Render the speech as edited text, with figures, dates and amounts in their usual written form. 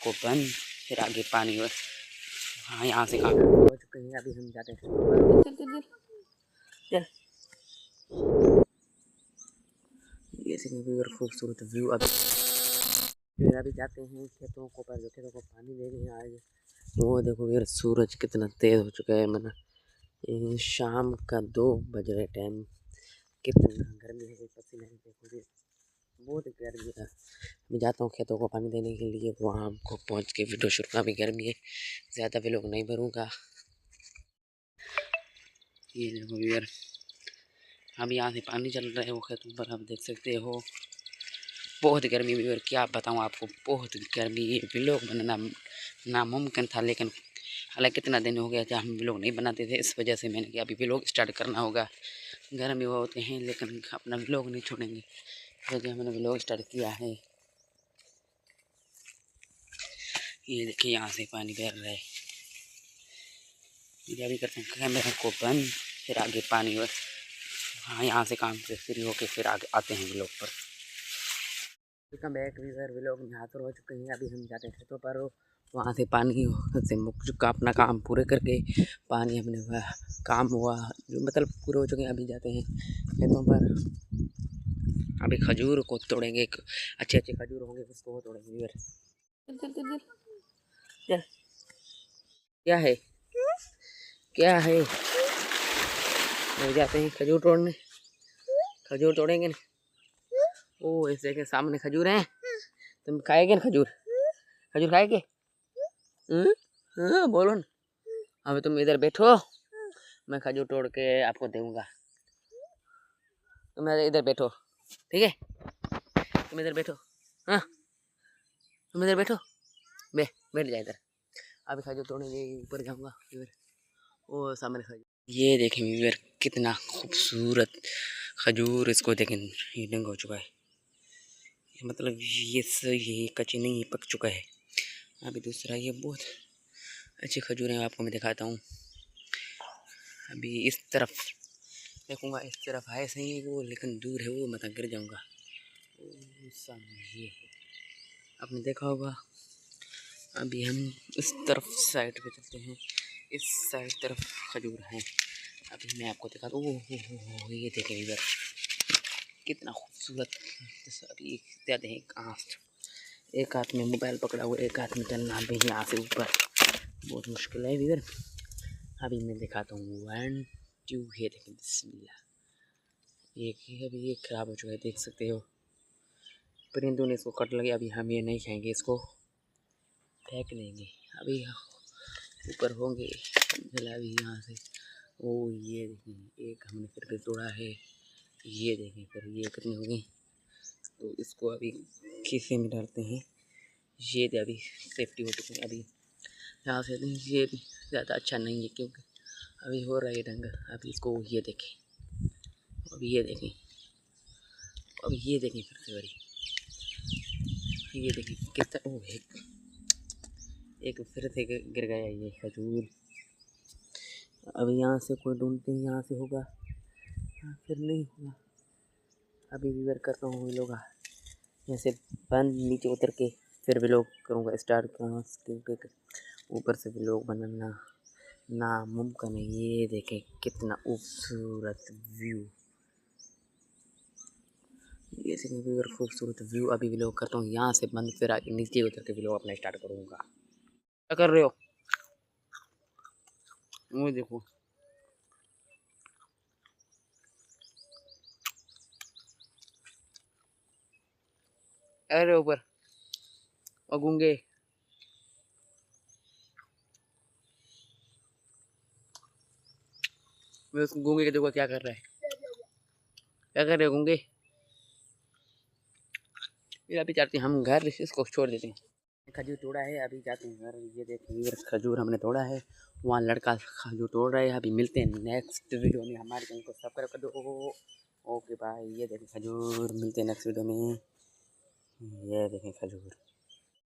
को बंद, फिर आगे पानी बस। हाँ यहाँ से काम हो चुके हैं, अभी हम जाते हैं। चल चल चल चल। ये सिंह खूबसूरत व्यू। अभी जाते हैं खेतों को, पर खेतों को पानी दे रहे हैं आज। वो देखो यार सूरज कितना तेज हो चुका है। मैंने शाम का 2 बज रहे टाइम, कितना गर्मी है, पसीना देखो, बहुत गर्मी है। मैं जाता हूँ खेतों को पानी देने के लिए, वहाँ को पहुँच के वीडियो शूट का भी गर्मी है, ज़्यादा भी लोग नहीं भरूँगा। ये देखो यार, अब यहाँ से पानी चल रहा है वो खेतों पर, आप देख सकते हो। बहुत गर्मी भी, और क्या बताऊँ आपको, बहुत गर्मी। ये व्लॉग बनाना नामुमकिन था, लेकिन हालांकि कितना दिन हो गया था हम व्लॉग नहीं बनाते थे, इस वजह से मैंने कि अभी व्लॉग स्टार्ट करना होगा। गर्मी बहुत है लेकिन अपना व्लॉग नहीं छोड़ेंगे, वजह मैंने व्लॉग स्टार्ट किया है। ये देखिए यहाँ से पानी बह रहा है। अभी करते हैं कैमरा को बंद, फिर आगे पानी बस। हाँ यहाँ से काम से फ्री होके फिर आगे आते हैं व्लॉग पर। वेलकम बैक वीवर, व्लॉग में हाथ हो चुके हैं। अभी हम जाते हैं खेतों पर, वहाँ से पानी से मुक चुका, अपना काम पूरे करके पानी अपने काम हुआ जो मतलब पूरे हो चुके हैं। अभी जाते हैं खेतों पर, अभी खजूर को तोड़ेंगे, अच्छे अच्छे खजूर होंगे उसको तोड़ेंगे वीवर। चल चल चल चल। क्या है क्या है, जाते हैं खजूर तोड़ने, खजूर तोड़ेंगे ना। ओ ऐसे के सामने खजूर हैं, तुम खाएगे ना खजूर, खजूर खाएगे? बोलो ना। अभी तुम इधर बैठो, मैं खजूर तोड़ के आपको दूंगा। तुम इधर बैठो, ठीक है? तुम इधर बैठो, हाँ तुम इधर बैठो, बैठ जाए इधर। अभी खजूर तोड़ने ऊपर जाऊंगा इधर, वो सामने खजूर। ये देखें व्यूअर, कितना खूबसूरत खजूर। इसको देखें, ये डंग हो चुका है, मतलब ये कच्ची नहीं, ये पक चुका है। अभी दूसरा ये बहुत अच्छे खजूर हैं, आपको मैं दिखाता हूँ। अभी इस तरफ देखूंगा, इस तरफ है सही वो, लेकिन दूर है वो, मतलब गिर जाऊंगा। सामने ये है, आपने देखा होगा। अभी हम इस तरफ साइड पे चलते हैं, इस साइड तरफ खजूर हैं। अभी मैं आपको दिखाता हूँ। ओह ये देखें इधर, कितना खूबसूरत। अभी ज़्यादा है, एक हाथ में मोबाइल पकड़ा हुआ, एक हाथ में चलना भी यहाँ से ऊपर बहुत मुश्किल है इधर। अभी मैं दिखाता हूँ 1 2, ये देखें, बिस्मिल्लाह। एक ही अभी ये ख़राब हो चुका है, देख सकते हो। परिंदों ने इसको कट लगे, अभी हम ये नहीं खाएंगे, इसको फेंक देंगे। अभी ऊपर होंगे अभी यहाँ से। ओ ये देखें, एक हमने फिर तोड़ा है। ये देखें फिर ये कितने हो गए, तो इसको अभी खीसे में डालते हैं। ये अभी सेफ्टी हो चुकी है। अभी यहाँ से ये ज़्यादा अच्छा नहीं है, क्योंकि अभी हो रहा है ढंग। अभी इसको ये देखें, अभी ये देखें, अब ये देखें फिर से बड़ी, ये देखें कितना। ओह एक फिर से गिर गया ये खजूर। अभी यहाँ से कोई ढूंढते हैं, यहाँ से होगा, फिर नहीं होगा। अभी भी वर्क करता हूँ लोग, जैसे बंद नीचे उतर के फिर भी लोग करूँगा स्टार्ट, क्योंकि ऊपर से भी लोग बनाना नामुमकिन है। ये देखें कितना खूबसूरत व्यू, ये देखें खूबसूरत व्यू। अभी भी लोग करता हूँ यहाँ से बंद, फिर आगे नीचे उतर के भी लोग अपना स्टार्ट करूँगा। क्या कर रहे हो? मुझे देखो, अरे ऊपर और गूंगे, मैं उसको गूंगे के देखो क्या कर रहा है, क्या कर रहे हो गूंगे? फिर अभी जाते हैं हम घर, इसको छोड़ देते हैं। खजूर तोड़ा है, अभी जाते हैं घर। ये देखिए खजूर हमने तोड़ा है, वहाँ लड़का खजूर तोड़ रहा है। अभी मिलते हैं नेक्स्ट वीडियो में, हमारे चैनल को सब्सक्राइब कर दो। Okay bye. ये देखें खजूर, मिलते हैं नेक्स्ट वीडियो में। ये देखें खजूर।